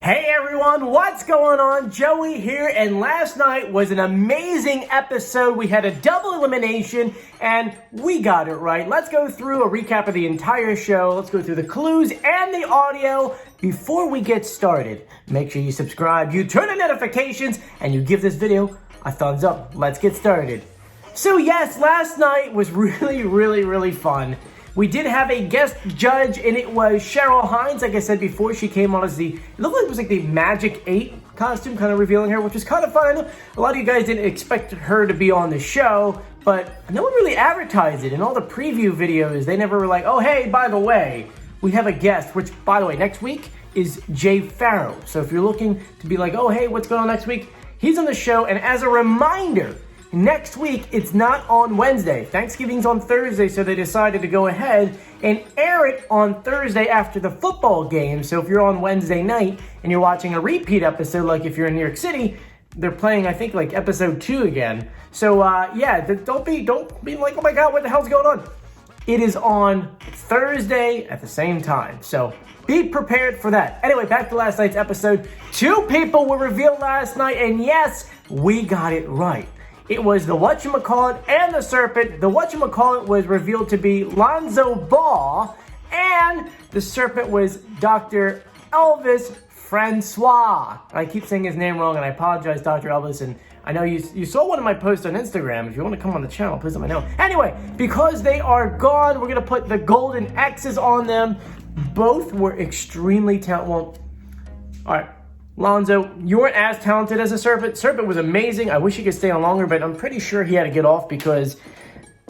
Hey everyone, what's going on? Joey here, and last night was an amazing episode. We had a double elimination, and we got it right. Let's go through a recap of the entire show. Let's go through the clues and the audio. Before we get started, make sure you subscribe, you turn on notifications, and you give this video a thumbs up. Let's get started. So yes, last night was really fun. We did have a guest judge, and it was Cheryl Hines. Like I said before, she came on as it looked like it was like the Magic 8 costume, kind of revealing her, which was kind of fun. I know a lot of you guys didn't expect her to be on the show, but no one really advertised it. In all the preview videos, they never were like, oh, hey, by the way, we have a guest, which, by the way, next week is Jay Farrow. So if you're looking to be like, oh, hey, what's going on next week? He's on the show, and as a reminder, next week, it's not on Wednesday. Thanksgiving's on Thursday, so they decided to go ahead and air it on Thursday after the football game. So if you're on Wednesday night and you're watching a repeat episode, like if you're in New York City, they're playing, I think, like episode 2 again. So yeah, don't be like, oh my God, what the hell's going on? It is on Thursday at the same time. So be prepared for that. Anyway, back to last night's episode. 2 people were revealed last night, and yes, we got it right. It was the Whatchamacallit and the Serpent. The Whatchamacallit was revealed to be Lonzo Ball, and the Serpent was Dr. Elvis Francois. I keep saying his name wrong, and I apologize, Dr. Elvis. And I know you saw one of my posts on Instagram. If you want to come on the channel, please let me know. Anyway, because they are gone, we're going to put the golden X's on them. Both were extremely talented. Well, all right. Lonzo, you weren't as talented as a Serpent. Serpent was amazing. I wish he could stay on longer, but I'm pretty sure he had to get off because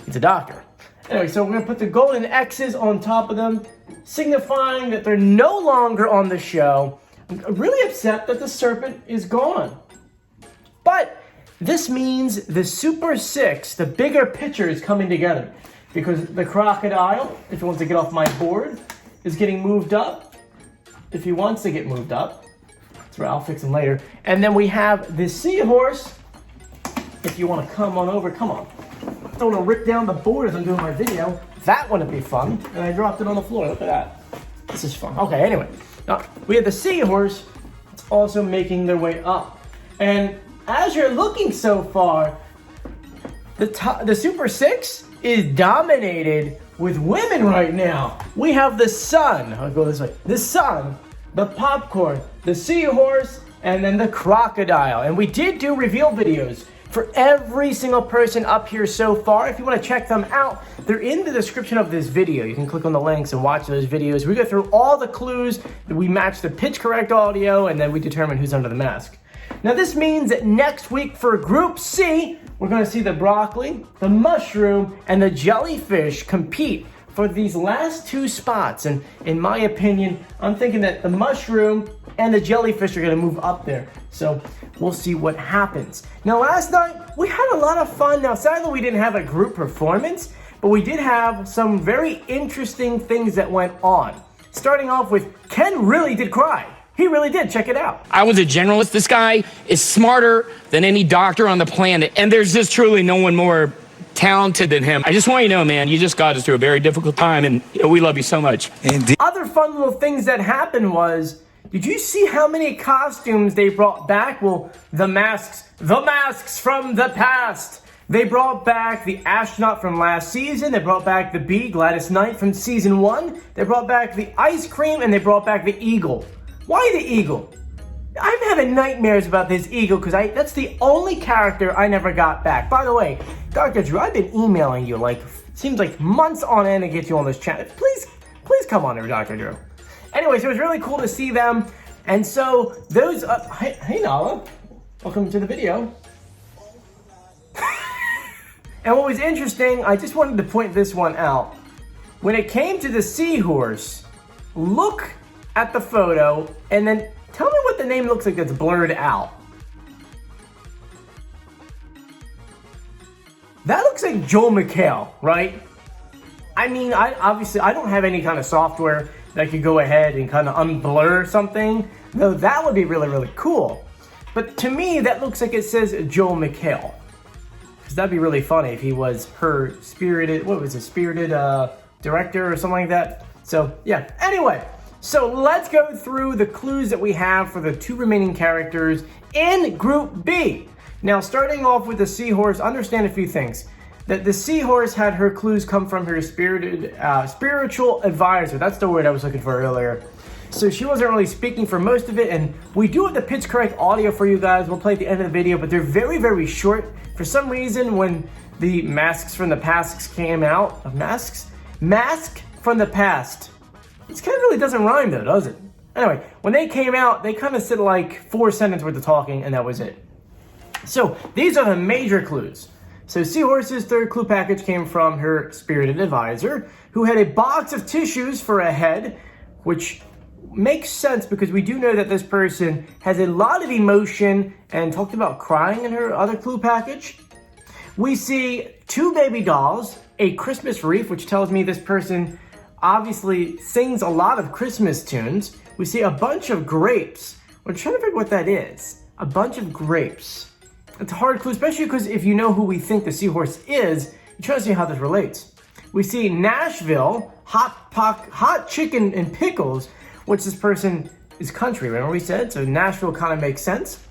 he's a doctor. Anyway, so we're going to put the golden X's on top of them, signifying that they're no longer on the show. I'm really upset that the Serpent is gone. But this means the Super 6, the bigger picture, is coming together. Because the Crocodile, if he wants to get off my board, is getting moved up. If he wants to get moved up. I'll fix them later. And then we have the Seahorse. If you want to come on over, come on. I don't want to rip down the board as I'm doing my video. That wouldn't be fun. And I dropped it on the floor. Look at that. This is fun. Okay, anyway. Now, we have the Seahorse. It's also making their way up. And as you're looking so far, the Super 6 is dominated with women right now. We have the Sun. I'll go this way. The Sun, the Popcorn, the Seahorse, and then the Crocodile. And we did do reveal videos for every single person up here so far. If you want to check them out, they're in the description of this video. You can click on the links and watch those videos. We go through all the clues, we match the pitch correct audio, and then we determine who's under the mask. Now this means that next week for Group C, we're going to see the broccoli, the mushroom, and the jellyfish compete for these last 2 spots. And in my opinion, I'm thinking that the mushroom and the jellyfish are gonna move up there. So we'll see what happens. Now last night, we had a lot of fun. Now sadly, we didn't have a group performance, but we did have some very interesting things that went on. Starting off with, Ken really did cry. He really did. Check it out. I was a generalist. This guy is smarter than any doctor on the planet. And there's just truly no one more talented than him. I just want you to know, man, you just got us through a very difficult time, and we love you so much. Indeed. Other fun little things that happened was, did you see how many costumes they brought back? Well, the masks from the past. They brought back the astronaut from last season. They brought back the bee, Gladys Knight, from season 1. They brought back the ice cream, and they brought back the eagle. Why the eagle? I'm having nightmares about this eagle because that's the only character I never got back. By the way, Dr. Drew, I've been emailing you seems like months on end to get you on this channel. Please come on there, Dr. Drew. Anyways, it was really cool to see them. And so those, hey Nala, welcome to the video. And what was interesting, I just wanted to point this one out. When it came to the Seahorse, look at the photo and then tell me what the name looks like that's blurred out. That looks like Joel McHale, right? I mean, I don't have any kind of software that could go ahead and kind of unblur something, though that would be really cool. But to me, that looks like it says Joel McHale. Because that'd be really funny if he was her spirited director or something like that. So, yeah. Anyway, So let's go through the clues that we have for the 2 remaining characters in Group B. Now, starting off with the Seahorse, understand a few things. That the Seahorse had her clues come from her spiritual advisor. That's the word I was looking for earlier. So she wasn't really speaking for most of it, and we do have the pitch correct audio for you guys. We'll play at the end of the video, but they're very, very short. For some reason, when the Masks from the Past came out, Mask from the Past. It kind of really doesn't rhyme though, does it? Anyway, when they came out, they kind of said like 4 sentences worth of talking, and that was it. So these are the major clues. So Seahorse's 3rd clue package came from her spirited advisor, who had a box of tissues for a head, which makes sense because we do know that this person has a lot of emotion and talked about crying in her other clue package. We see 2 baby dolls, a Christmas wreath, which tells me this person obviously sings a lot of Christmas tunes. We see a bunch of grapes. We're trying to figure what that is. A bunch of grapes. It's a hard clue, especially because if you know who we think the Seahorse is, you try to see how this relates. We see Nashville, hot chicken and pickles, which this person is country, remember we said? So Nashville kind of makes sense.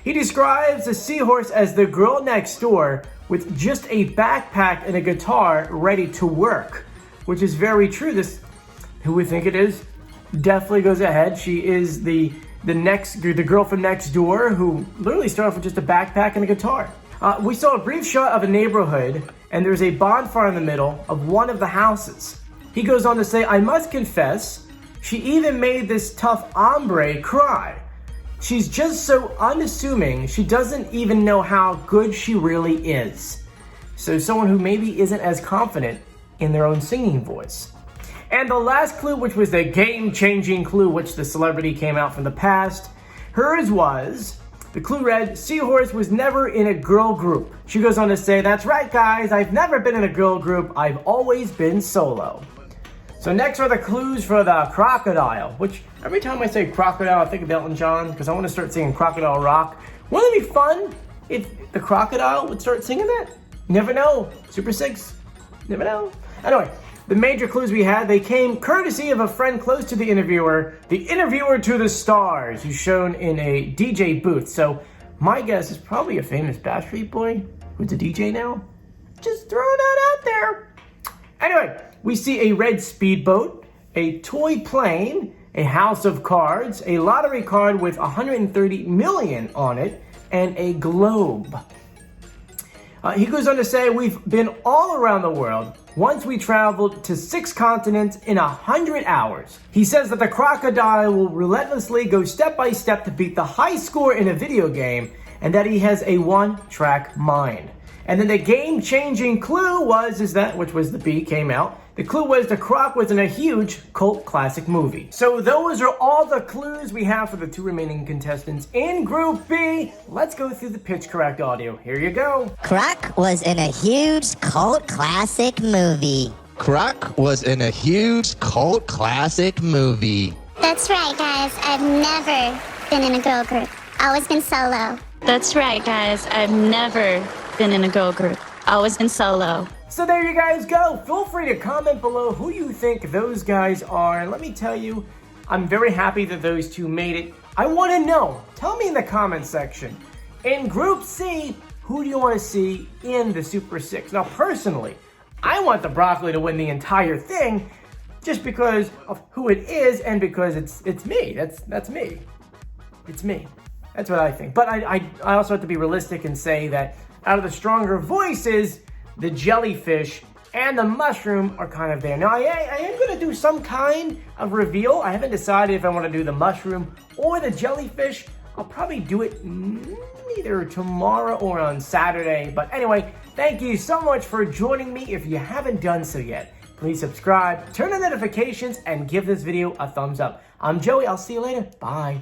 He describes the Seahorse as the girl next door with just a backpack and a guitar ready to work, which is very true. This, who we think it is, definitely goes ahead. She is the girl from next door who literally started off with just a backpack and a guitar. We saw a brief shot of a neighborhood, and there's a bonfire in the middle of one of the houses. He goes on to say, I must confess, she even made this tough hombre cry. She's just so unassuming, she doesn't even know how good she really is. So someone who maybe isn't as confident in their own singing voice. And the last clue, which was the game-changing clue, which the celebrity came out from the past, hers was, the clue read, Seahorse was never in a girl group. She goes on to say, that's right guys, I've never been in a girl group, I've always been solo. So next are the clues for the crocodile, which every time I say crocodile, I think of Elton John, because I want to start singing Crocodile Rock. Wouldn't it be fun if the crocodile would start singing that? Never know. Super 6. Never know. Anyway, the major clues we had, they came courtesy of a friend close to the interviewer to the stars, who's shown in a DJ booth. So my guess is probably a famous Backstreet Boy who's a DJ now. Just throwing that out there. Anyway, we see a red speedboat, a toy plane, a house of cards, a lottery card with 130 million on it, and a globe. He goes on to say, we've been all around the world. Once we traveled to 6 continents in 100 hours. He says that the crocodile will relentlessly go step by step to beat the high score in a video game, and that he has a one-track mind. And then the game-changing clue was, which was the B, came out. The clue was the croc was in a huge cult classic movie. So those are all the clues we have for the 2 remaining contestants in Group B. Let's go through the pitch correct audio. Here you go. Croc was in a huge cult classic movie. Croc was in a huge cult classic movie. That's right, guys. I've never been in a girl group. Always been solo. That's right, guys. I've never been in a girl group. Always been solo. So there you guys go. Feel free to comment below who you think those guys are. And let me tell you, I'm very happy that those 2 made it. I want to know. Tell me in the comment section. In Group C, who do you want to see in the Super 6? Now, personally, I want the broccoli to win the entire thing just because of who it is and because it's me. That's me. It's me. That's what I think. But I also have to be realistic and say that out of the stronger voices, the jellyfish and the mushroom are kind of there. Now, I am going to do some kind of reveal. I haven't decided if I want to do the mushroom or the jellyfish. I'll probably do it either tomorrow or on Saturday. But anyway, thank you so much for joining me. If you haven't done so yet, please subscribe, turn on notifications, and give this video a thumbs up. I'm Joey. I'll see you later. Bye.